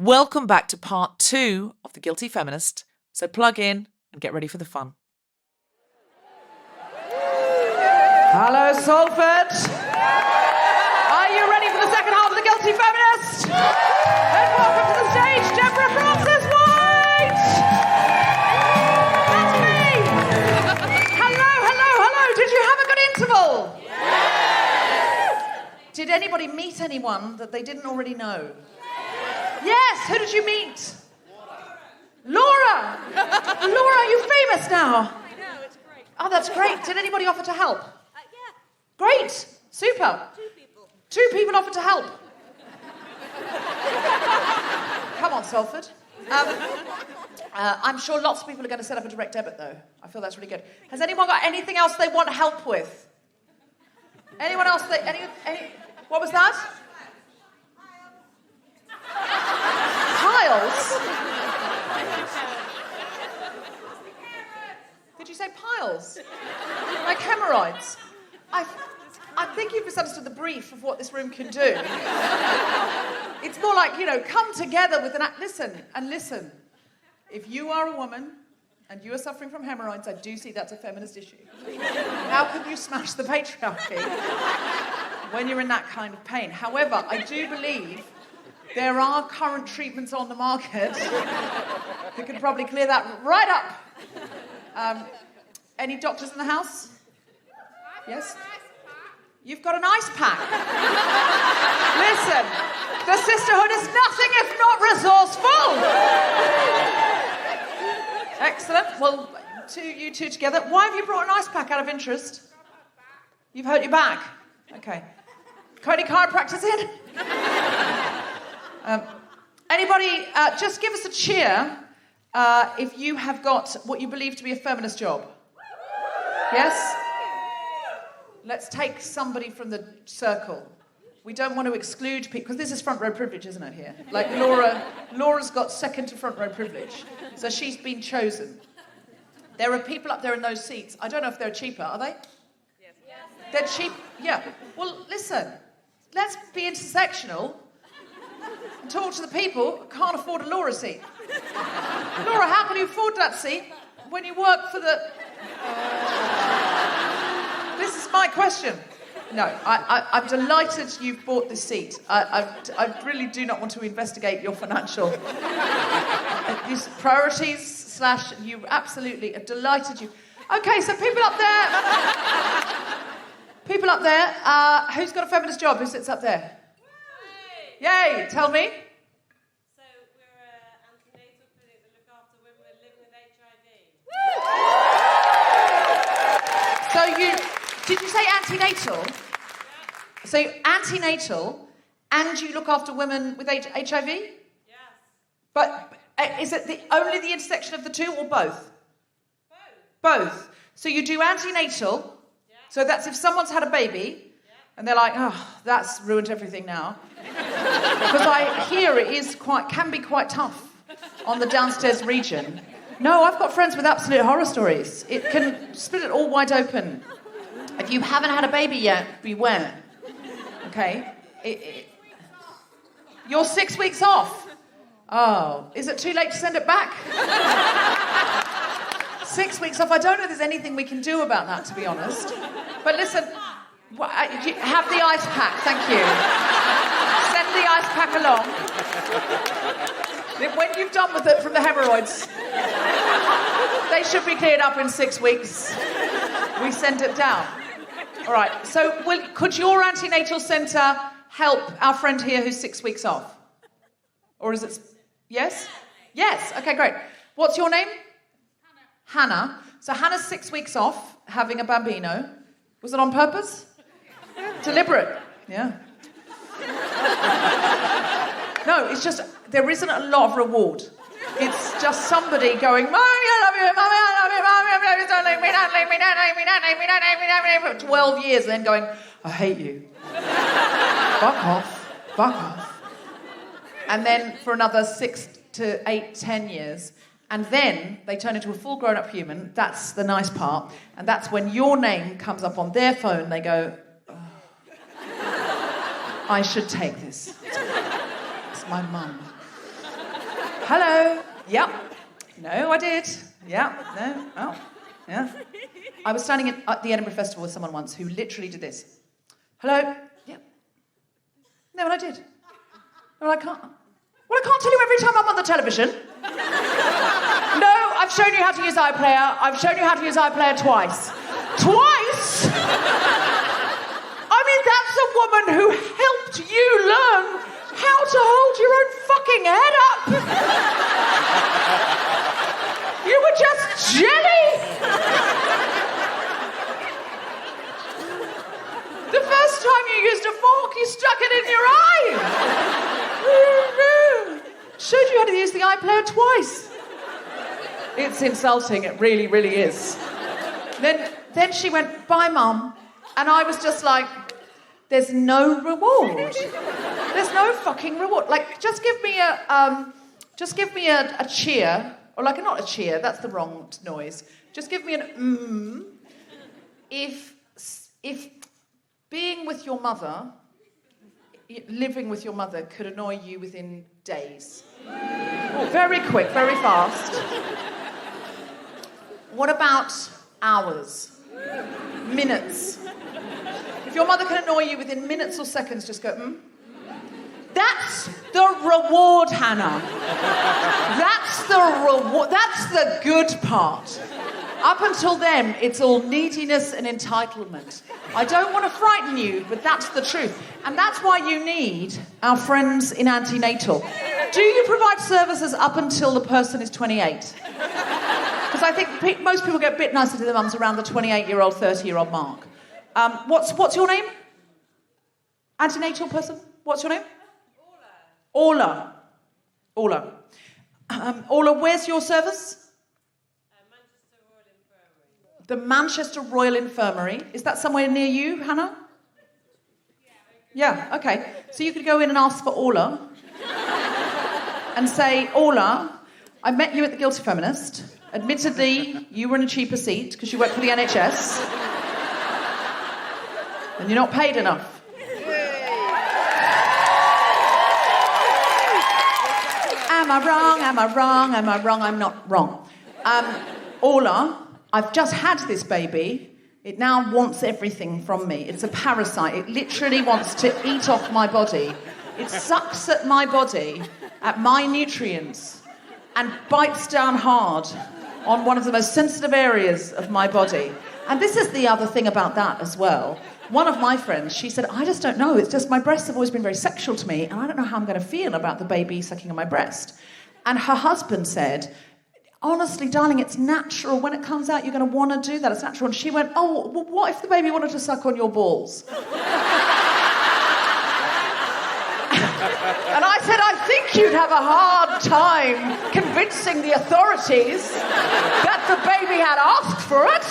Welcome back to part 2 of The Guilty Feminist. So plug in and get ready for the fun. Hello, Salford. Are you ready for the second half of The Guilty Feminist? And welcome to the stage, Deborah Francis White. That's me. Hello. Did you have a good interval? Yes. Did anybody meet anyone that they didn't already know? Yes. Who did you meet? Laura. Laura, you're famous now. I know, it's great. Oh, that's great. Did anybody offer to help? Yeah. Great. Super. 2 people. 2 people offered to help. Come on, Salford. I'm sure lots of people are going to set up a direct debit, though. I feel that's really good. Has anyone got anything else they want help with? Anyone else? What was that? Piles? Did you say piles? Like hemorrhoids? I think you've misunderstood the brief of what this room can do. It's more like, come together with listen. If you are a woman and you are suffering from hemorrhoids, I do see that's a feminist issue. How can you smash the patriarchy when you're in that kind of pain? However, I do believe there are current treatments on the market that can probably clear that right up. Any doctors in the house? Yes? You've got an ice pack. Listen, the sisterhood is nothing if not resourceful. Excellent. Well, you two together. Why have you brought an ice pack out of interest? You've hurt your back. Okay. Got any chiropractors in? Anybody, just give us a cheer if you have got what you believe to be a feminist job. Yes? Let's take somebody from the circle. We don't want to exclude people, because this is front row privilege, isn't it, here? Like Laura's got second to front row privilege, so she's been chosen. There are people up there in those seats. I don't know if they're cheaper, are they? Yes. They're cheap, yeah. Well, listen, let's be intersectional and talk to the people who can't afford a Laura seat. Laura, how can you afford that seat when you work for the... This is my question. No, I'm delighted you've bought this seat. I really do not want to investigate your financial these priorities / you absolutely are delighted you... Okay, so people up there, who's got a feminist job? Who sits up there? Yay, tell me. So we're an antenatal clinic that look after women living with HIV. Did you say antenatal? Yeah. So antenatal, and you look after women with HIV? Yes. But is it only the intersection of the two, or both? Both. So you do antenatal, Yeah. so that's if someone's had a baby, and they're like, oh, that's ruined everything now. Because I hear can be quite tough on the downstairs region. No, I've got friends with absolute horror stories. It can split it all wide open. If you haven't had a baby yet, beware. Okay? You're 6 weeks off. Oh, is it too late to send it back? 6 weeks off. I don't know if there's anything we can do about that, to be honest. But listen, have the ice pack, thank you. Send the ice pack along. When you've done with it from the hemorrhoids, they should be cleared up in 6 weeks. We send it down. All right, so could your antenatal centre help our friend here who's 6 weeks off? Or is it... Yes? Yes, okay, great. What's your name? Hannah. So Hannah's 6 weeks off, having a bambino. Was it on purpose? Deliberate. Yeah. No, it's just, there isn't a lot of reward. It's just somebody going, Mommy, I love you, Mommy, I love you, Mommy, don't leave me, don't leave me, don't leave me, don't leave me, don't leave me, don't leave me, for 12 years, and then going, I hate you. Fuck off. And then for another 6 to 8, 10 years, and then they turn into a full grown-up human. That's the nice part. And that's when your name comes up on their phone. They go, oh, I should take this. It's my mum. Hello. Yep. No, I did. Yeah. No. Oh. Yeah. I was standing at the Edinburgh Festival with someone once who literally did this. Hello. Yep. No, and I did. Well, I can't. Well, I can't tell you every time I'm on the television. No, I've shown you how to use iPlayer. I've shown you how to use iPlayer twice. Twice? I mean, that's a woman who helped you learn how to hold your own fucking head up. You were just jelly. The first time you used a fork, you stuck it in your eye. Showed you how to use the iPlayer twice. It's insulting, it really, really is. Then she went, bye, Mum. And I was just like, there's no reward. There's no fucking reward. Like, just give me a cheer. Or like, not a cheer, that's the wrong noise. Just give me an if being with your mother, living with your mother could annoy you within days. Very quick, very fast. What about hours? Minutes? If your mother can annoy you within minutes or seconds, just go, That's the reward, Hannah. That's the reward. That's the good part. Up until then, it's all neediness and entitlement. I don't want to frighten you, but that's the truth. And that's why you need our friends in antenatal. Do you provide services up until the person is 28? Because I think most people get a bit nicer to their mums around the 28-year-old, 30-year-old mark. What's your name? Antenatal person? What's your name? Orla. Orla, where's your service? The Manchester Royal Infirmary. Is that somewhere near you, Hannah? Yeah, okay. So you could go in and ask for Orla and say, Orla, I met you at the Guilty Feminist. Admittedly, you were in a cheaper seat because you work for the NHS. And you're not paid enough. Am I wrong? Am I wrong? Am I wrong? I'm not wrong. Orla, I've just had this baby. It now wants everything from me. It's a parasite. It literally wants to eat off my body. It sucks at my body, at my nutrients, and bites down hard on one of the most sensitive areas of my body. And this is the other thing about that as well. One of my friends, she said, I just don't know. It's just my breasts have always been very sexual to me, and I don't know how I'm going to feel about the baby sucking on my breast. And her husband said, honestly, darling, it's natural. When it comes out, you're going to want to do that. It's natural. And she went, oh, well, what if the baby wanted to suck on your balls? And I said, I think you'd have a hard time convincing the authorities that the baby had asked for it.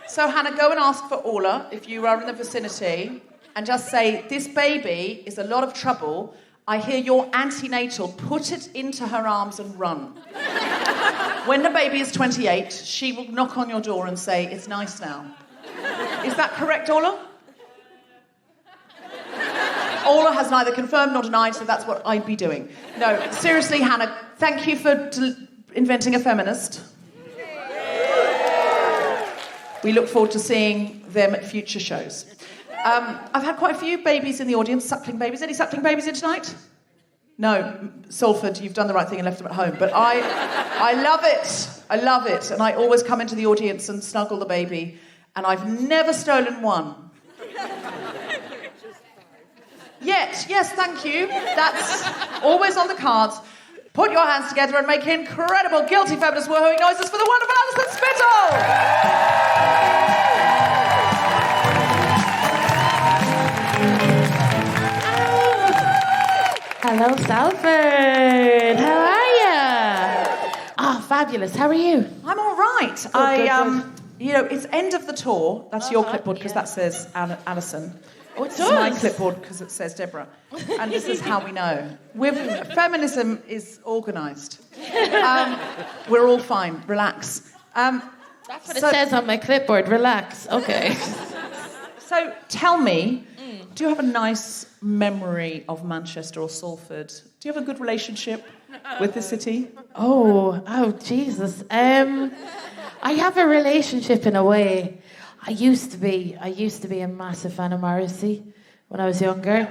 So, Hannah, go and ask for Orla if you are in the vicinity and just say, this baby is a lot of trouble. I hear you're antenatal. Put it into her arms and run. When the baby is 28, she will knock on your door and say, it's nice now. Is that correct, Orla? Orla has neither confirmed nor denied, so that's what I'd be doing. No, seriously, Hannah, thank you for inventing a feminist. We look forward to seeing them at future shows. I've had quite a few babies in the audience, suckling babies. Any suckling babies in tonight? No, Salford, you've done the right thing and left them at home. But I love it. I love it. And I always come into the audience and snuggle the baby. And I've never stolen one. Yet, yes, thank you. That's always on the cards. Put your hands together and make incredible guilty feminist woohooing noises for the wonderful Alison Spittle! Hello, Salford. How are you? Oh, fabulous. How are you? I'm all right. Good. You know, it's end of the tour. That's your clipboard because that says Alison. Oh, it This does. is my clipboard because it says Deborah. And this is how we know. Feminism is organised. We're all fine. Relax. That's what it says on my clipboard. Relax. Okay. So tell me, do you have a nice memory of Manchester or Salford? Do you have a good relationship with the city? Oh, Jesus. I have a relationship in a way. I used to be a massive fan of Morrissey when I was younger.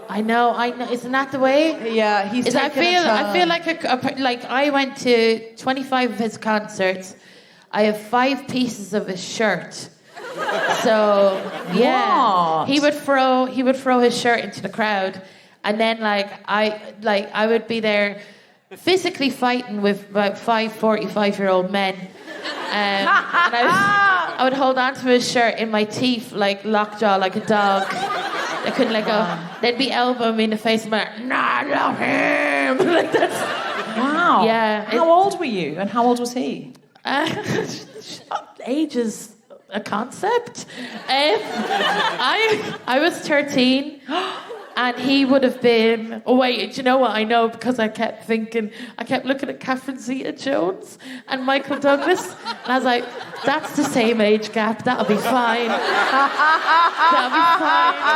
I know. Isn't that the way? Yeah, he's taken I feel like I went to 25 of his concerts. I have 5 pieces of his shirt. So yeah, What? he would throw his shirt into the crowd, and then I would be there physically fighting with about 5 45-year-old men, and I would hold on to his shirt in my teeth like lockjaw, like a dog. I couldn't let go. They'd be elbowing me in the face and be like, "Nah, I love him." Like that's. Wow. Yeah. How old were you, and how old was he? Age is a concept. I was 13, and he would have been. Oh wait, do you know what? I know because I kept looking at Catherine Zeta-Jones and Michael Douglas, and I was like, that's the same age gap. That'll be fine. That'll be fine.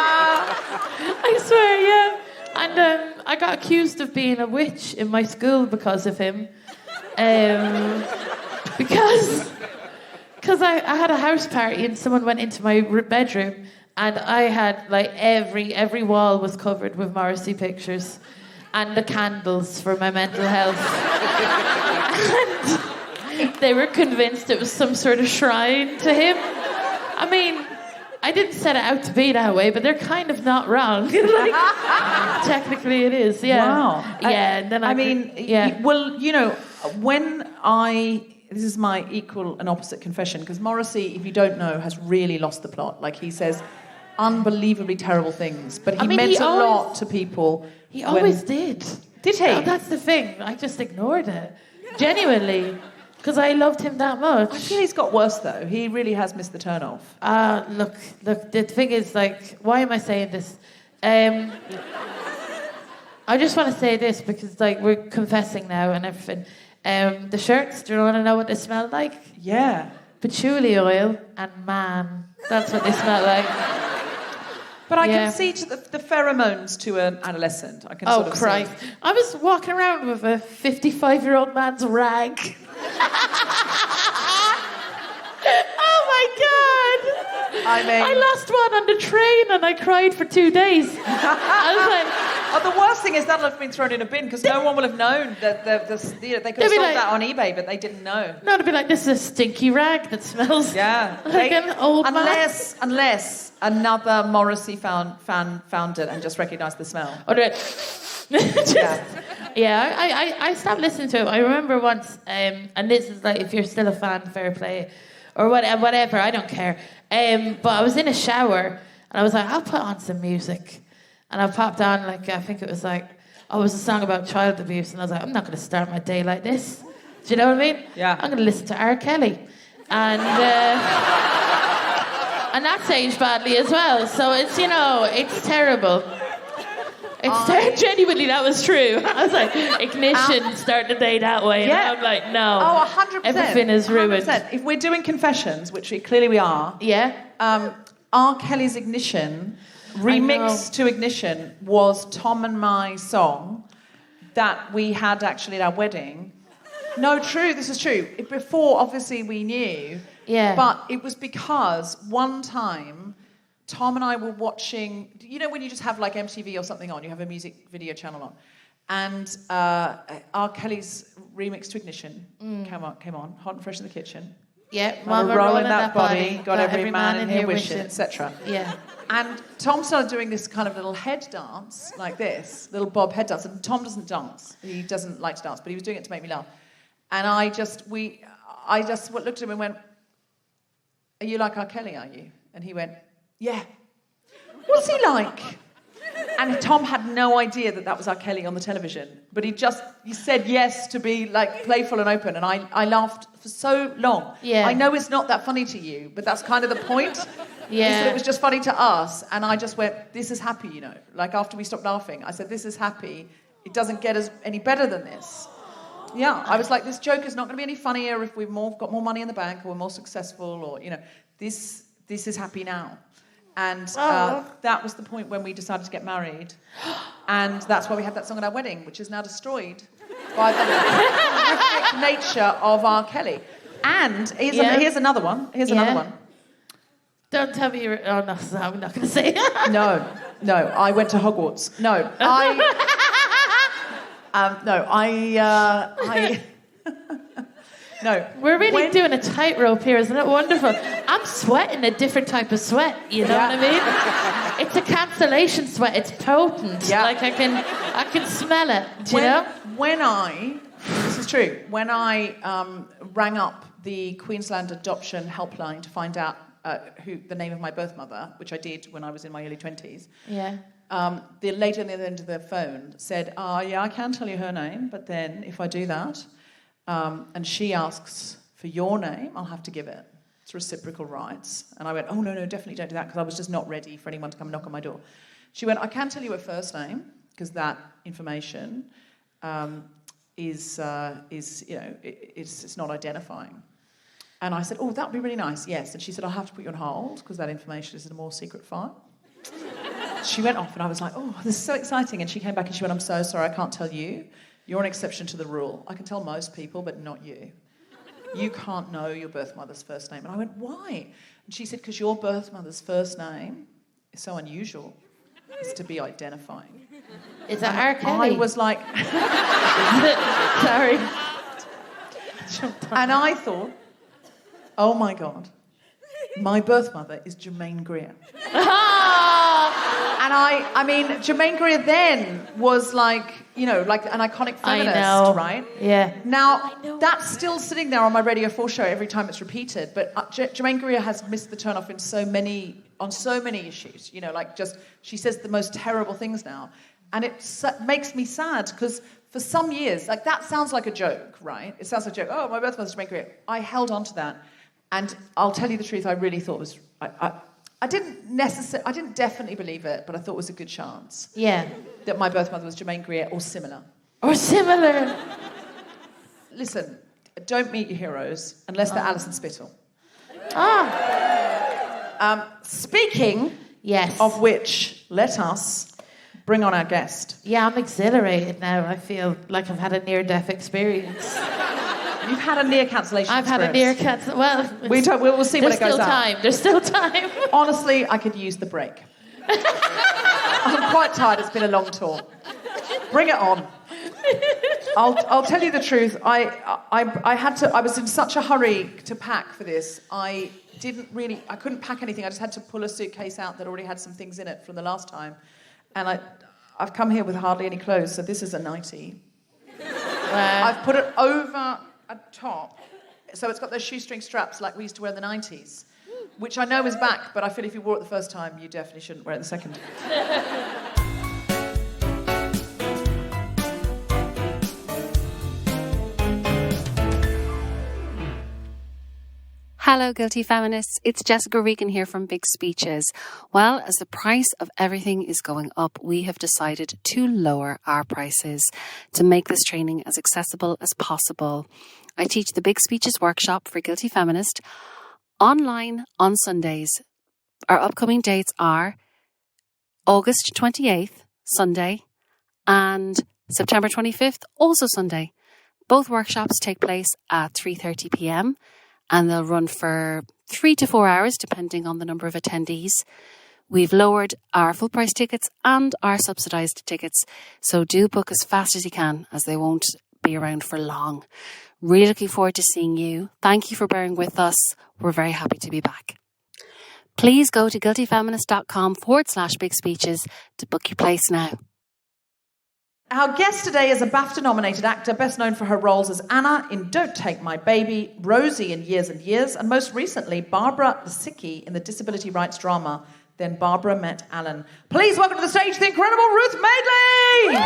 I swear, yeah. And I got accused of being a witch in my school because of him. Because I had a house party and someone went into my bedroom and I had like every wall was covered with Morrissey pictures and the candles for my mental health. And they were convinced it was some sort of shrine to him. I mean, I didn't set it out to be that way, but they're kind of not wrong. Technically it is, yeah. Wow. Yeah, and then Well, you know, this is my equal and opposite confession, because Morrissey, if you don't know, has really lost the plot. Like, he says unbelievably terrible things, but he meant a lot to people. He always did. Did he? Oh, that's the thing. I just ignored it. Genuinely. Because I loved him that much. I feel he's got worse, though. He really has missed the turn-off. Look, the thing is, like, why am I saying this? I just want to say this because, like, we're confessing now and everything. The shirts, do you want to know what they smell like? Yeah. Patchouli oil and man. That's what they smell like. But I can see to the pheromones to an adolescent. I can sort of Christ. see. I was walking around with a 55-year-old man's rag. Oh my God! I mean, I lost one on the train and I cried for 2 days. I was like, the worst thing is that'll have been thrown in a bin because no one will have known that they could have sold that on eBay, but they didn't know. No, they'd be like, this is a stinky rag that smells like an old man. Unless another Morrissey fan found it and just recognised the smell. Or I stopped listening to it. I remember once, and this is like, if you're still a fan, fair play, or whatever, I don't care. But I was in a shower, and I was like, I'll put on some music. And I popped on, like, I think it was like, it was a song about child abuse, and I was like, I'm not going to start my day like this. Do you know what I mean? Yeah. I'm going to listen to R. Kelly. And that's aged badly as well. So it's, it's terrible. Genuinely, that was true. I was like, ignition, start the day that way. Yeah. And I'm like, no. Oh, 100%. Everything is ruined. 100%. If we're doing confessions, which clearly we are, yeah. R. Kelly's Ignition, remix to Ignition, was Tom and my song that we had actually at our wedding. No, true, this is true. Before, obviously, we knew. Yeah. But it was because one time Tom and I were watching, when you just have like MTV or something on, you have a music video channel on, and R. Kelly's remix to Ignition came on, Hot and Fresh in the Kitchen. Yeah, Mama rolling that body, got every man in here wishing, etc. Yeah. And Tom started doing this kind of little head dance, like this, little bob head dance. And Tom doesn't dance. He doesn't like to dance, but he was doing it to make me laugh. And I just looked at him and went, "Are you like R. Kelly, are you?" And he went, "Yeah." "What's he like?" And Tom had no idea that was R. Kelly on the television, but he said yes to be like playful and open, and I laughed for so long. Yeah. I know it's not that funny to you, but that's kind of the point. Yeah. He said it was just funny to us, and I just went, "This is happy," Like after we stopped laughing, I said, "This is happy. It doesn't get us any better than this." Yeah, I was like, this joke is not going to be any funnier if we've got more money in the bank or we're more successful or, this is happy now. And that was the point when we decided to get married. And that's why we had that song at our wedding, which is now destroyed by the horrific nature of R. Kelly. And here's another one. Here's another one. Don't tell me you're... Oh, no, I'm not going to say it. No, I went to Hogwarts. No, No. We're really doing a tightrope here, isn't it wonderful? I'm sweating a different type of sweat, you know what I mean? It's a cancellation sweat, it's potent. Yeah. Like I can smell it, do you know? This is true, when I rang up the Queensland Adoption Helpline to find out the name of my birth mother, which I did when I was in my early 20s. Yeah. The lady on the other end of the phone said, yeah, I can tell you her name, but then if I do that, and she asks for your name, I'll have to give it. It's reciprocal rights. And I went, oh, no, definitely don't do that, because I was just not ready for anyone to come knock on my door. She went, I can tell you her first name, because that information is it's not identifying. And I said, oh, that would be really nice, yes. And she said, I'll have to put you on hold, because that information is in a more secret file. She went off, and I was like, oh, this is so exciting. And she came back and she went, I'm so sorry, I can't tell you. You're an exception to the rule. I can tell most people, but not you. You can't know your birth mother's first name. And I went, why? And she said, because your birth mother's first name is so unusual. It's to be identifying. Is that R. Kelly? I was like... Sorry. And I thought, oh my God, my birth mother is Germaine Greer. And I mean, Germaine Greer then was like an iconic feminist, right? Yeah. Now, that's still sitting there on my Radio 4 show every time it's repeated, but Germaine Greer has missed the turn-off on so many issues, she says the most terrible things now. And it makes me sad, because for some years, that sounds like a joke, right? It sounds like a joke. Oh, my birth mother's Germaine Greer. I held on to that. And I'll tell you the truth, I really thought it was... I didn't definitely believe it, but I thought it was a good chance. Yeah. That my birth mother was Germaine Greer or similar. Listen, don't meet your heroes unless they're Alison Spittle. Speaking of which, let us bring on our guest. Yeah, I'm exhilarated now. I feel like I've had a near-death experience. You've had a near cancellation. I've had a near cancellation. Well, we'll see when it goes out. There's still time. Honestly, I could use the break. I'm quite tired. It's been a long tour. Bring it on. I'll tell you the truth. I was in such a hurry to pack for this. I couldn't pack anything. I just had to pull a suitcase out that already had some things in it from the last time. And I've come here with hardly any clothes, so this is a nightie. I've put it over a top, so it's got those shoestring straps like we used to wear in the 90s, which I know is back, but I feel if you wore it the first time, you definitely shouldn't wear it the second. Hello, Guilty Feminists. It's Jessica Regan here from Big Speeches. Well, as the price of everything is going up, we have decided to lower our prices to make this training as accessible as possible. I teach the Big Speeches workshop for Guilty Feminist online on Sundays. Our upcoming dates are August 28th, Sunday, and September 25th, also Sunday. Both workshops take place at 3:30 p.m. and they'll run for 3 to 4 hours, depending on the number of attendees. We've lowered our full price tickets and our subsidised tickets, so do book as fast as you can, as they won't be around for long. Really looking forward to seeing you. Thank you for bearing with us. We're very happy to be back. Please go to guiltyfeminist.com/big speeches to book your place now. Our guest today is a BAFTA-nominated actor, best known for her roles as Anna in Don't Take My Baby, Rosie in Years and Years, and most recently, Barbara Lisicki in the disability rights drama, Then Barbara Met Alan. Please welcome to the stage the incredible Ruth Madeley!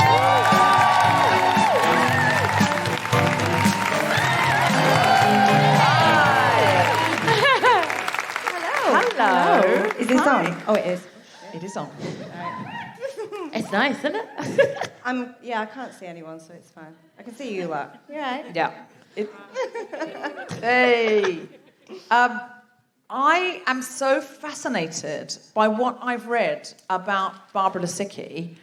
Hello. Is this on? Oh, it is. It is on. It's nice, isn't it? I can't see anyone, so it's fine. I can see you lot. You right? Yeah. Hey. I am so fascinated by what I've read about Barbara Lisicki,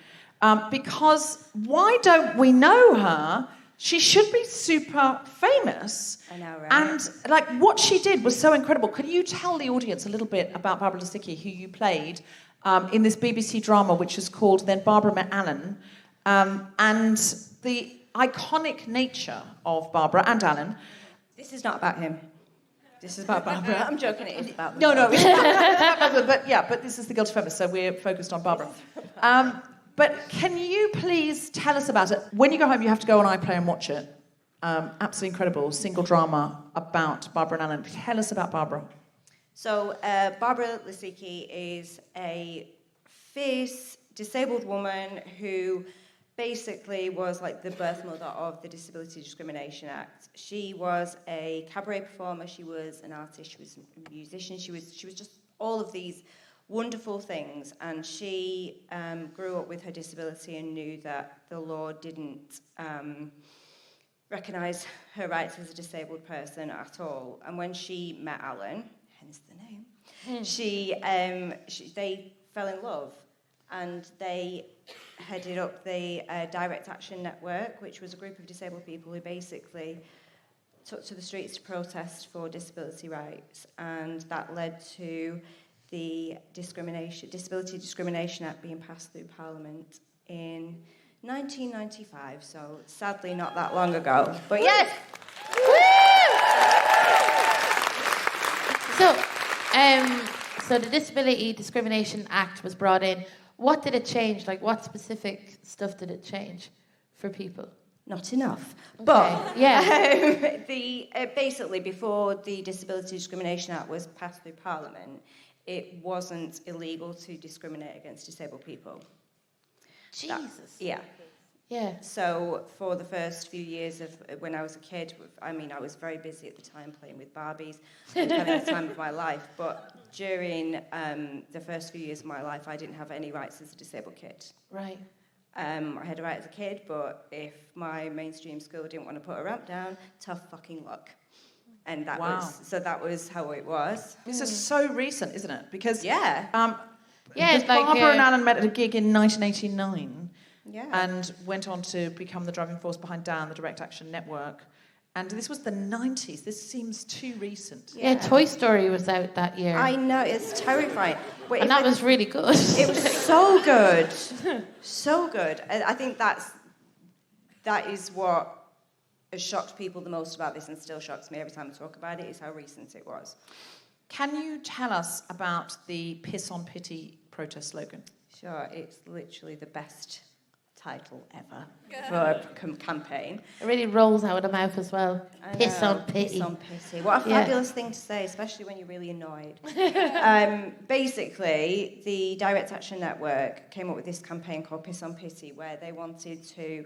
because why don't we know her? She should be super famous. I know, right? And like what she did was so incredible. Could you tell the audience a little bit about Barbara Lisicki, who you played in this BBC drama, which is called Then Barbara Met Alan, and the iconic nature of Barbara and Alan? This is not about him. This is about Barbara. I'm joking, it is about them. No, but this is the Guilty Feminist, so we're focused on Barbara. But can you please tell us about it? When you go home, you have to go on iPlayer and watch it. Absolutely incredible, single drama about Barbara and Alan. Tell us about Barbara. So, Barbara Lisicki is a fierce, disabled woman who basically was like the birth mother of the Disability Discrimination Act. She was a cabaret performer, she was an artist, she was a musician, she was just all of these wonderful things, and she grew up with her disability and knew that the law didn't recognise her rights as a disabled person at all. And when she met Alan, hence the name, they fell in love, and they headed up the Direct Action Network, which was a group of disabled people who basically took to the streets to protest for disability rights, and that led to the Disability Discrimination Act being passed through Parliament in 1995, so sadly not that long ago. But yes! So the Disability Discrimination Act was brought in. What did it change? Like, what specific stuff did it change for people? Not enough. Okay. But yeah. Basically, before the Disability Discrimination Act was passed through Parliament, it wasn't illegal to discriminate against disabled people. Jesus. Yeah. So for the first few years of when I was a kid, I was very busy at the time playing with Barbies and having the time of my life. But during the first few years of my life, I didn't have any rights as a disabled kid. Right. I had a right as a kid, but if my mainstream school didn't want to put a ramp down, tough fucking luck. And that was how it was. This is so recent, isn't it? Because yeah, it's like Barbara and Alan met at a gig in 1989. Yeah. And went on to become the driving force behind DAN, the Direct Action Network. And this was the 90s. This seems too recent. Yeah, Toy Story was out that year. I know, it's terrifying. But and that was really good. It was so good. So good. I think that is what has shocked people the most about this, and still shocks me every time I talk about it, is how recent it was. Can you tell us about the Piss on Pity protest slogan? Sure, it's literally the best title ever for a campaign. It really rolls out of the mouth as well. Piss on pity. Piss on pity. What a fabulous thing to say, especially when you're really annoyed. Basically, the Direct Action Network came up with this campaign called Piss on Pity, where they wanted to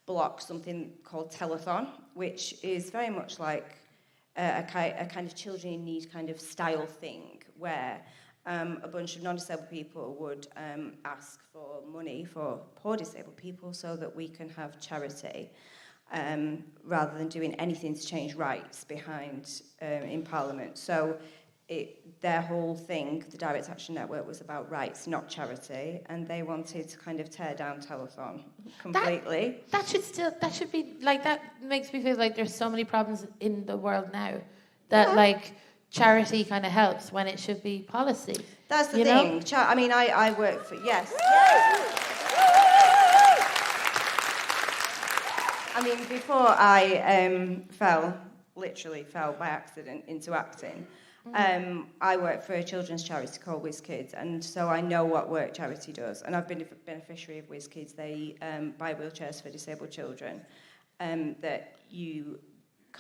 block something called telethon, which is very much like a kind of children in need kind of style thing, where a bunch of non-disabled people would ask for money for poor disabled people so that we can have charity, rather than doing anything to change rights behind in Parliament. So their whole thing, the Direct Action Network, was about rights, not charity, and they wanted to kind of tear down telethon completely. That should be like, that makes me feel like there's so many problems in the world now that like charity kind of helps when it should be policy. That's the thing. I work for... Yes. Before I literally fell by accident into acting, I work for a children's charity called Whiz Kids, and so I know what work charity does. And I've been a beneficiary of Whiz Kids. They buy wheelchairs for disabled children that you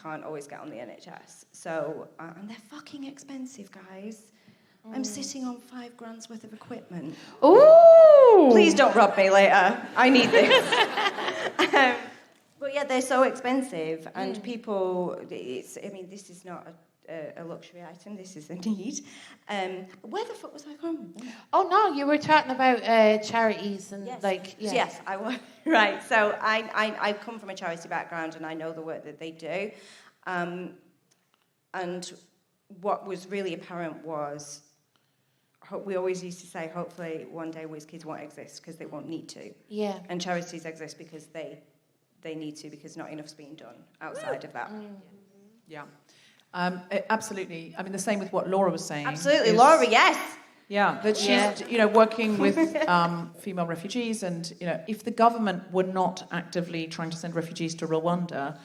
can't always get on the NHS. So, and they're fucking expensive, guys. I'm sitting on $5,000 worth of equipment. Ooh! Please don't rob me later. I need this. But yeah, they're so expensive, and people, this is not a luxury item, this is a need. Where the fuck was I going? Oh no, you were talking about charities and Yes, I was. Right, so I come from a charity background, and I know the work that they do. And what was really apparent was, we always used to say, hopefully one day whiz kids won't exist because they won't need to. Yeah. And charities exist because they need to, because not enough's being done outside of that. Yeah. Absolutely. I mean, the same with what Laura was saying. Absolutely, Lowry, yes. Yeah, that she's working with female refugees, and if the government were not actively trying to send refugees to Rwanda,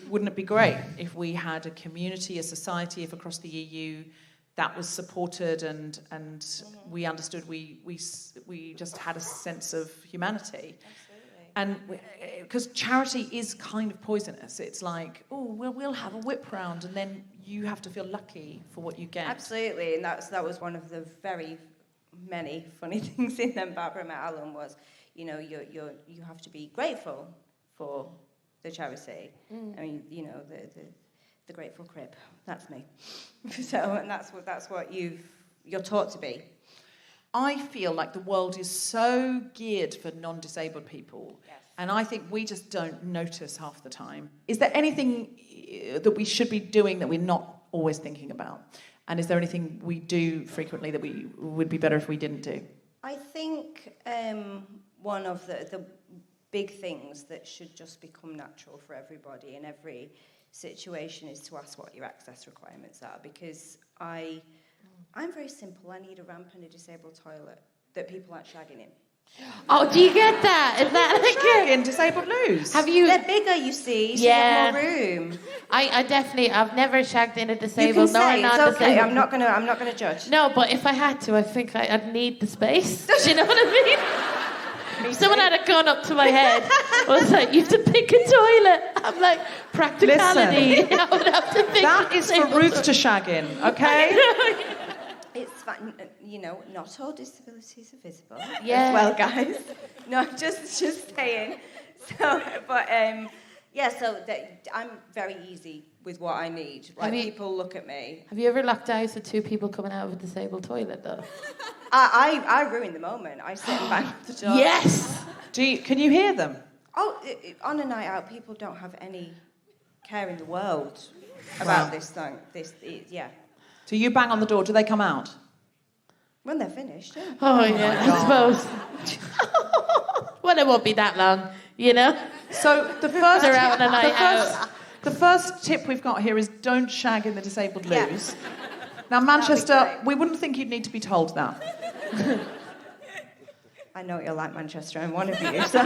wouldn't it be great if we had a community, a society, if across the EU that was supported and we understood we just had a sense of humanity. And because charity is kind of poisonous. It's like, we'll have a whip round, and then you have to feel lucky for what you get. Absolutely, and that was one of the very many funny things in them. Barbara met Alan was, you have to be grateful for the charity. I mean, the grateful crib. That's me. And that's what you're taught to be. I feel like the world is so geared for non-disabled people, and I think we just don't notice half the time. Is there anything that we should be doing that we're not always thinking about? And is there anything we do frequently that we would be better if we didn't do? I think one of the big things that should just become natural for everybody in every situation is to ask what your access requirements are, because I'm very simple. I need a ramp and a disabled toilet that people aren't shagging in. Oh, do you get that? Is that like in disabled loos? Have you? They're bigger, you see. So Yeah. you have more room. I've never shagged in a You disabled, can nor say a it's non-disabled. okay. I'm not gonna judge. No, but if I had to, I think I'd need the space. Do you know what I mean? If someone had a gun up to my head, was like, you have to pick a toilet. I'm like, practicality. I would have to pick That a is for disabled Ruth to shag in, okay? It's fine. Not all disabilities are visible Yeah. as well, guys. No, just saying. So, but I'm very easy with what I need. Like, people look at me. Have you ever locked eyes with two people coming out of a disabled toilet, though? I ruin the moment. I sit and bang the door. Yes! Can you hear them? Oh, on a night out, people don't have any care in the world about this thing. Yeah. So you bang on the door, do they come out? When they're finished, yeah. Oh, yeah, I suppose. Well, it won't be that long, So the first They're out on a night out. The first tip we've got here is don't shag in the disabled Yeah. loos. Now, Manchester, great. we wouldn't think you'd need to be told that. I know you're like Manchester, and one of you. So.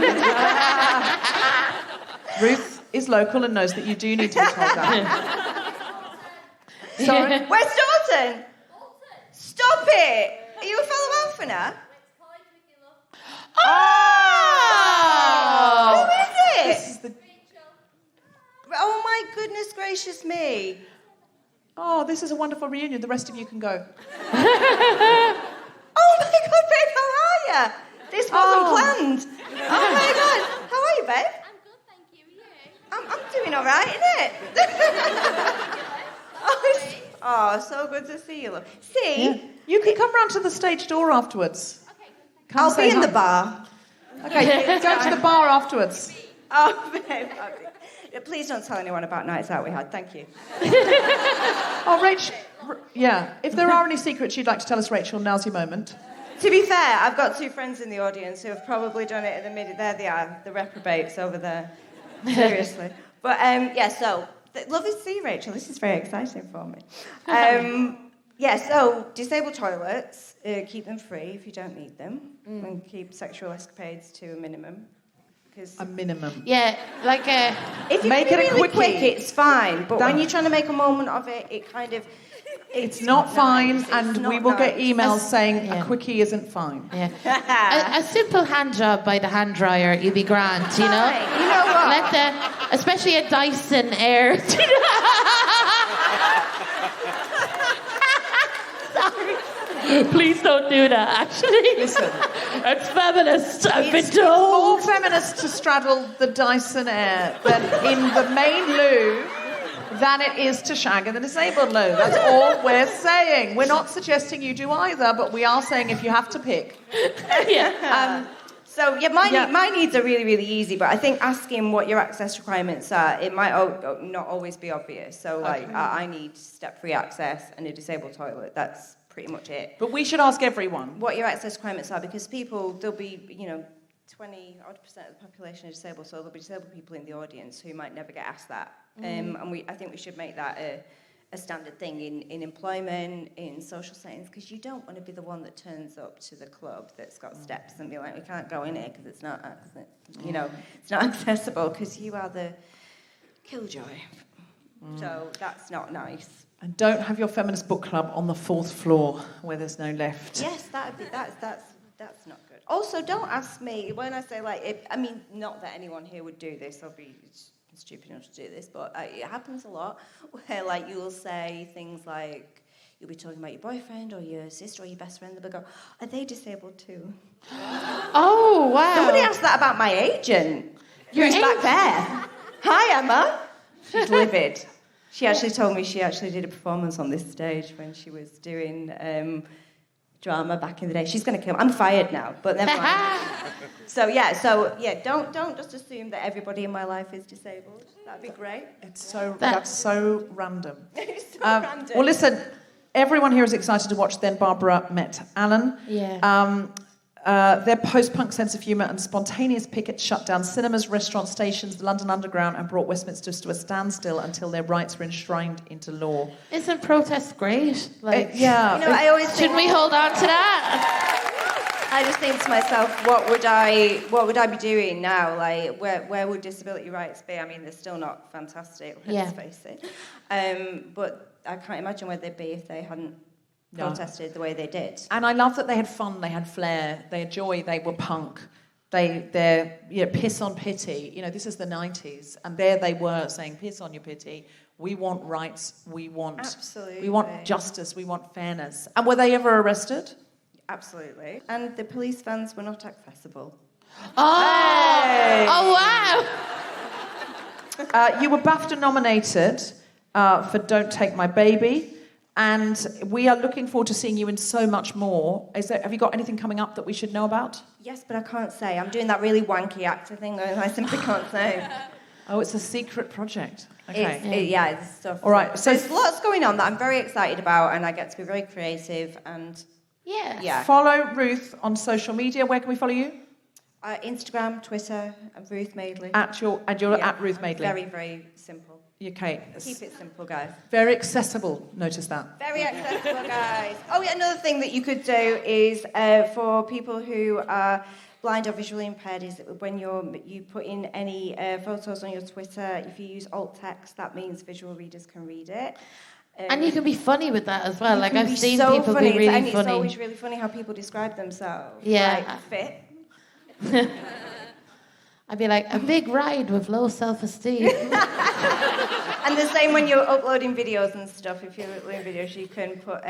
Ruth is local and knows that you do need to be told that. Sorry. Where's Dalton? Stop it! Are you a fellow Alphina? Oh! Who is it? This is the... Oh my goodness gracious me! Oh, this is a wonderful reunion. The rest of you can go. Oh my God, babe, how are you? This wasn't planned. Oh my God, how are you, babe? I'm good, thank you. Are you? I'm doing all right, innit? Oh, so good to see you. Love. See, Yeah. You can come round to the stage door afterwards. Come I'll say be in hi. the bar. Okay, go to the bar afterwards. Oh, babe. Please don't tell anyone about nights out we had. Thank you. Oh, Rach, yeah. If there are any secrets you'd like to tell us, Rachel, now's your moment. To be fair, I've got two friends in the audience who have probably done it at the minute. There they are, the reprobates over there. Seriously. But, lovely to see you, Rachel. This is very exciting for me. So disabled toilets, keep them free if you don't need them, and keep sexual escapades to a minimum. A minimum. Yeah, like If you Make can it be a really quickie. quick, it's fine. But when you're trying to make a moment of it, it kind of... It's not fine, nice. and It's we not will get nice. emails saying Yeah. a quickie isn't fine. yeah. a simple hand job by the hand dryer, you'd be grand, Fine. You know what? Especially a Dyson Air. Sorry. Please don't do that, actually. Listen. It's feminist, I've been More told. feminists to straddle the Dyson Air than in the main loo than it is to shag in the disabled loo. That's all we're saying. We're not suggesting you do either, but we are saying if you have to pick. Yeah. So my needs are really, really easy, but I think asking what your access requirements are, it might not always be obvious. So I need step-free access and a disabled toilet. That's pretty much it. But we should ask everyone. What your access requirements are, because there'll be, 20% of the population are disabled, so there'll be disabled people in the audience who might never get asked that. And I think we should make that a standard thing in employment, in social settings, because you don't want to be the one that turns up to the club that's got steps and be like, we can't go in here because it's not, it's not accessible, because you are the killjoy. So that's not nice. And don't have your feminist book club on the 4th floor where there's no lift. Yes, that's not good. Also, don't ask me when I say not that anyone here would do this. I'll be stupid enough to do this, but it happens a lot where you'll say things like you'll be talking about your boyfriend or your sister or your best friend, they'll go, are they disabled too? Oh, wow. Somebody asked that about my agent. Who's back there? Hi, Emma. She's livid. She actually told me she actually did a performance on this stage when she was doing drama back in the day. She's going to kill me. I'm fired now, but never mind. So don't just assume that everybody in my life is disabled. That'd be great. That's so random. It's so random. Well, listen, everyone here is excited to watch Then Barbara Met Alan. Yeah. Their post-punk sense of humour and spontaneous pickets shut down cinemas, restaurants, stations, the London Underground, and brought Westminster to a standstill until their rights were enshrined into law. Isn't protest great? I always shouldn't we hold on to that? I just think to myself, what would I be doing now? Where would disability rights be? I mean, they're still not fantastic, let's face it. But I can't imagine where they'd be if they hadn't protested the way they did. And I love that they had fun, they had flair, they had joy, they were punk. They're piss on pity. This is the 90s, and there they were saying, piss on your pity. We want rights. We want justice. We want fairness. And were they ever arrested? Absolutely. And the police vans were not accessible. Oh! Hey. Oh, wow! You were BAFTA nominated for Don't Take My Baby. And we are looking forward to seeing you in so much more. Have you got anything coming up that we should know about? Yes, but I can't say. I'm doing that really wanky actor thing, and I simply can't say. Oh, it's a secret project. Okay. It's stuff. All right. So there's lots going on that I'm very excited about, and I get to be very creative. And follow Ruth on social media. Where can we follow you? Instagram, Twitter, Ruth Madeley. You're at Ruth Madeley. Very, very simple. Okay. Keep it simple, guys. Very accessible, notice that. Very accessible, guys. Oh, yeah, another thing that you could do is for people who are blind or visually impaired is when you put in any photos on your Twitter, if you use alt text, that means visual readers can read it. And you can be funny with that as well. I've seen so people funny. be really funny. It's always really funny how people describe themselves. Yeah. Fit. I'd be like, a big ride with low self-esteem. And the same when you're uploading videos and stuff. If you're uploading videos, you can put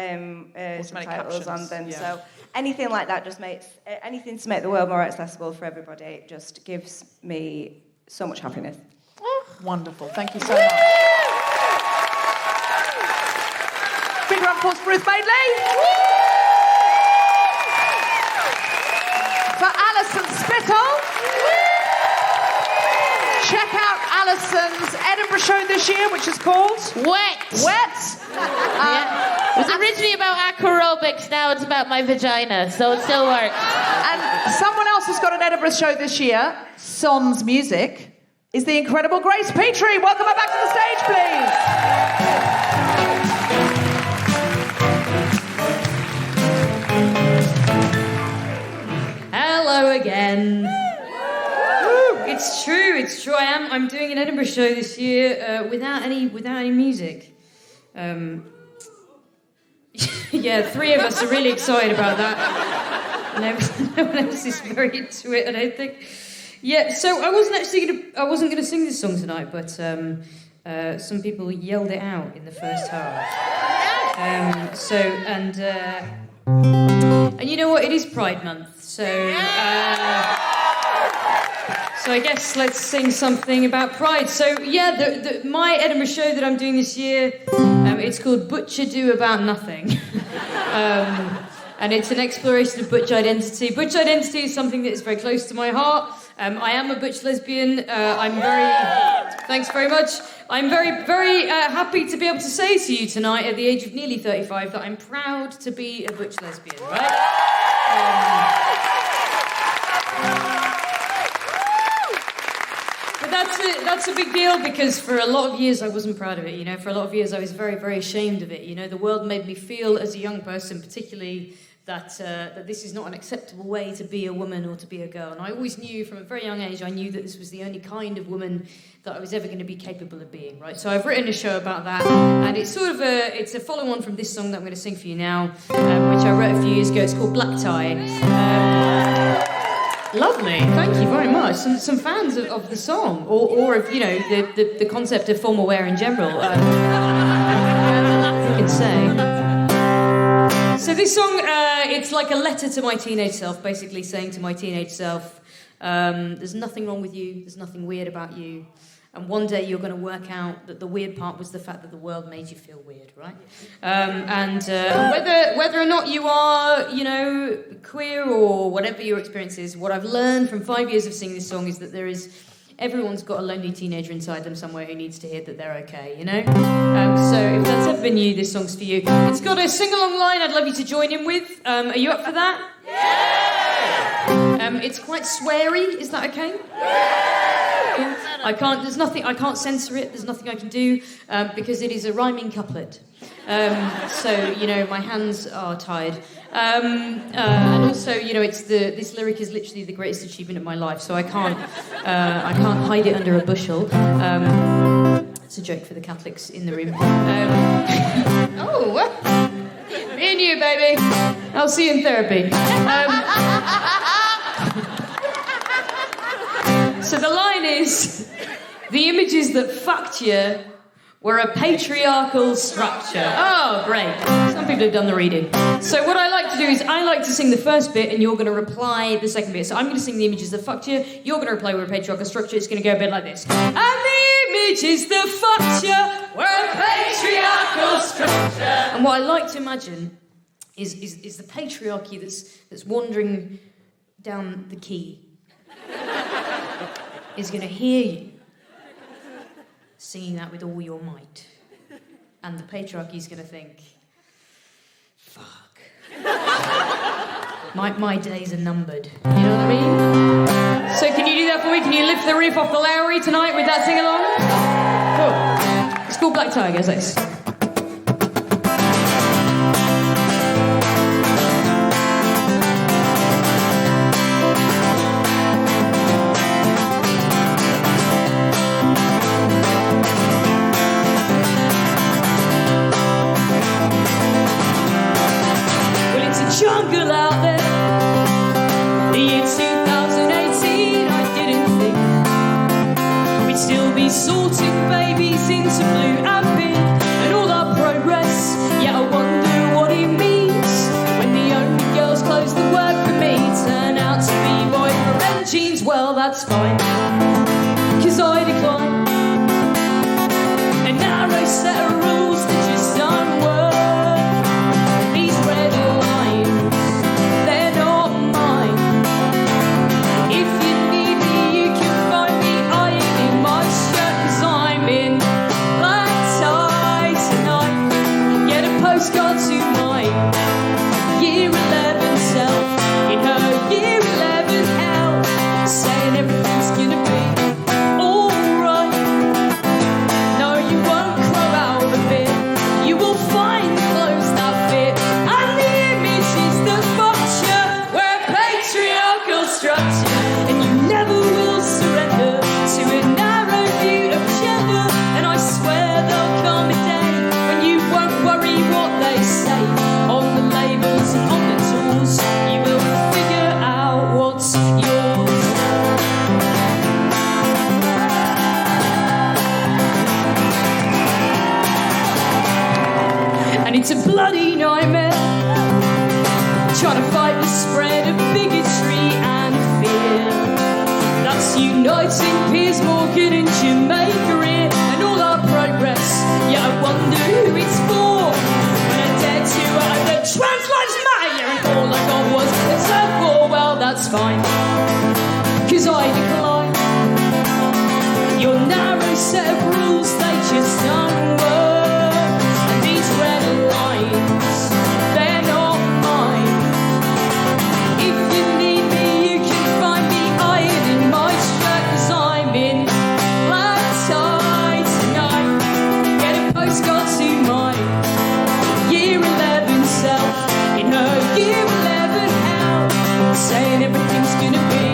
subtitles on them. Yeah. So anything like that just makes anything to make the world more accessible for everybody. It just gives me so much happiness. Wonderful. Thank you so much. Big round of applause for Ruth Madeley. For Alison Spittle. Check out Alison's Edinburgh show this year, which is called Wet. Yeah. It was originally about acrobics, now it's about my vagina, so it still works. And someone else has got an Edinburgh show this year, Sans Music, is the incredible Grace Petrie. Welcome her back to the stage, please. Hello again. It's true. I'm doing an Edinburgh show this year without any music. Yeah, 3 of us are really excited about that. No one else is very into it, I don't think. Yeah, so I wasn't gonna sing this song tonight, but some people yelled it out in the first half. And you know what? It is Pride Month, so I guess let's sing something about Pride. So yeah, my Edinburgh show that I'm doing this year, it's called Butcher Do About Nothing. and it's an exploration of butch identity. Butch identity is something that is very close to my heart. I am a butch lesbian. Thanks very much. I'm very, very happy to be able to say to you tonight, at the age of nearly 35, that I'm proud to be a butch lesbian, right? But that's a big deal, because for a lot of years I wasn't proud of it, you know. For a lot of years I was very, very ashamed of it, you know. The world made me feel, as a young person particularly, that this is not an acceptable way to be a woman or to be a girl. And I always knew, from a very young age, I knew that this was the only kind of woman that I was ever going to be capable of being, right? So I've written a show about that, and it's sort of it's a follow-on from this song that I'm going to sing for you now, which I wrote a few years ago. It's called Black Tie. Lovely, thank you very much. Some fans of the song, or of, you know, the concept of formal wear in general, you can say. So this song, it's like a letter to my teenage self, basically saying to my teenage self, there's nothing wrong with you, there's nothing weird about you, and one day you're going to work out that the weird part was the fact that the world made you feel weird, right? And whether or not you are, you know, queer or whatever your experience is, what I've learned from 5 years of singing this song is that everyone's got a lonely teenager inside them somewhere who needs to hear that they're okay, you know? So if that's ever been you, this song's for you. It's got a sing-along line I'd love you to join in with. Are you up for that? Yeah! It's quite sweary, is that okay? Yeah! I can't censor it, there's nothing I can do, because it is a rhyming couplet. So, you know, my hands are tied. And also, you know, this lyric is literally the greatest achievement of my life, so I can't hide it under a bushel. It's a joke for the Catholics in the room. Oh, what? Me and you, baby. I'll see you in therapy. So the line is, the images that fucked you were a patriarchal structure. Oh, great. Some people have done the reading. So what I like to do is I like to sing the first bit and you're going to reply the second bit. So I'm going to sing the images that fucked you. You're going to reply with a patriarchal structure. It's going to go a bit like this. And the images that fucked you were a patriarchal structure. And what I like to imagine is the patriarchy that's wandering down the quay is going to hear you singing that with all your might. And the patriarchy's going to think, fuck. My days are numbered. You know what I mean? So can you do that for me? Can you lift the roof off the Lowry tonight with that sing-along? Cool. It's called Black Tigers, this. Jungle out there. The year 2018, I didn't think we'd still be sorting babies into blue and pink and all our progress. Yeah, I wonder what it means when the only girls clothes that work for me turn out to be boyfriend jeans. Well, that's fine, 'cause I decline a narrow set of rules that just don't work. These red lines, they're not mine. If you need me, you can find me ironing my shirt, 'cause I'm in black tie tonight. Get a postcard to my year 11 self in her year 11 hell, saying everything's good. that's fine, 'cause I decline. Your narrow set of rules, they just don't work. And these red lines, they're not mine. If you need me, you can find me ironing my shirt, 'cause I'm in black tie tonight. Get a postcard to my year 11 self, in her year 11 hell, saying everything's gonna be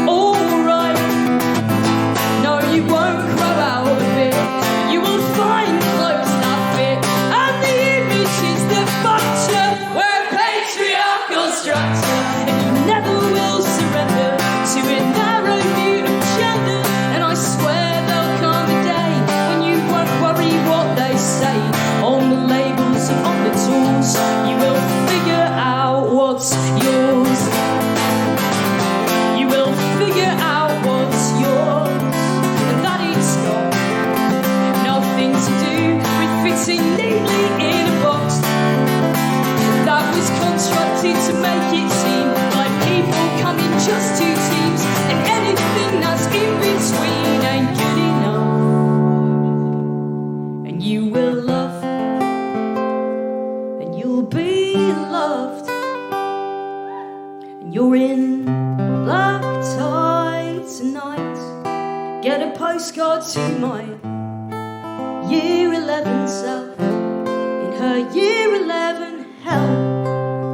alright. No, you won't grow out of it. You will find clothes that fit, and the image is the future. We're a patriarchal structure, and you never will surrender to a narrow view of gender. And I swear there'll come a day when you won't worry what they say on the labels and on the tools. You will figure out what's yours. You will figure out what's yours. And that it's got nothing to do with fitting neatly in a box that was constructed to make it seem like people come in just two teams, and anything that's in between ain't good enough. And you will love, and you'll be loved, and you're in black tie tonight. Get a postcard to my year 11 self, in her year 11 hell.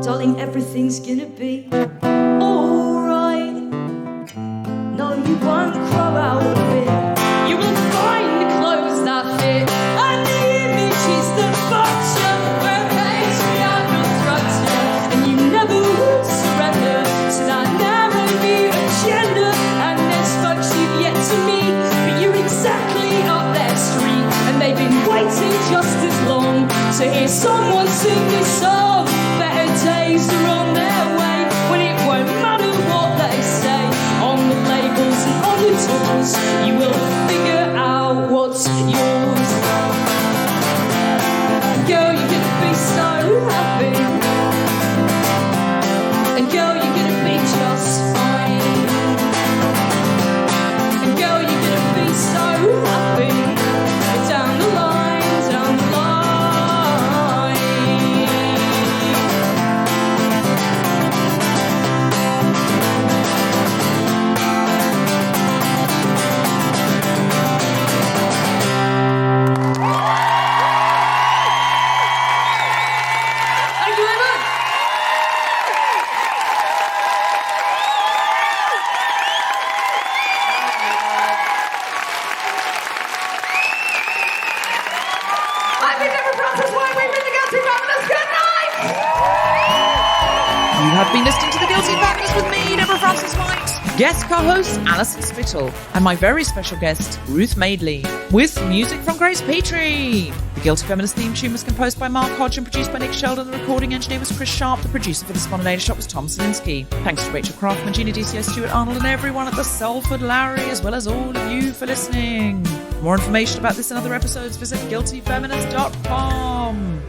Darling, everything's gonna be alright. No, you won't grow out of it. You will find the clothes that fit, and the image is the future. We're a patriarchal structure, and you never will surrender to that narrow view of gender. And there's folks you've yet to meet, but you're exactly up their street, and they've been waiting just as long to hear someone sing this song. Better days are on their way, when it won't matter what they say on the labels and on the tools. You will figure out what's yours. Girl, you're gonna be so happy, and girl, you're gonna be just fine. And girl, you're gonna be so happy down the line, down the line. Thank you very much. I've been Deborah Francis White. We've been the Guilty Feminists. Good night. You have been listening to The Guilty Feminist with me, Deborah Francis White, guest co-host Alison Spittle, and my very special guest, Ruth Madeley, with music from Grace Petrie. The Guilty Feminist theme tune was composed by Mark Hodge and produced by Nick Sheldon. The recording engineer was Chris Sharp. The producer for The Spontaneous Shot was Tom Selinsky. Thanks to Rachel Craftman, Gina DCO, Stuart Arnold, and everyone at the Salford Lowry, as well as all of you for listening. For more information about this and other episodes, visit guiltyfeminist.com.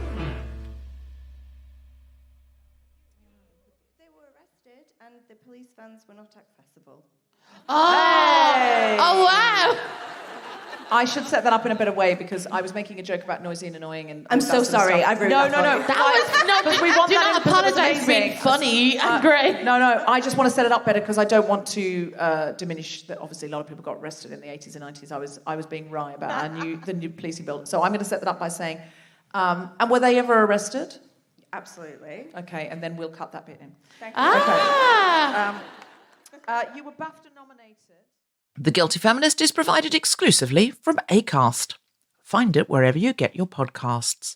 They were arrested and the police vans were not accessible. Oh wow. I should set that up in a better way because I was making a joke about noisy and annoying. And I'm so sorry. I've ruined that. No. That was no. Because we want do that not in because it was apologise for being amazing. funny and great. No. I just want to set it up better because I don't want to diminish that. Obviously, a lot of people got arrested in the 80s and 90s. I was being wry about the new policing bill. So I'm going to set that up by saying, and were they ever arrested? Absolutely. Okay, and then we'll cut that bit in. Thank you. Ah. You were BAFTA nominated. The Guilty Feminist is provided exclusively from Acast. Find it wherever you get your podcasts.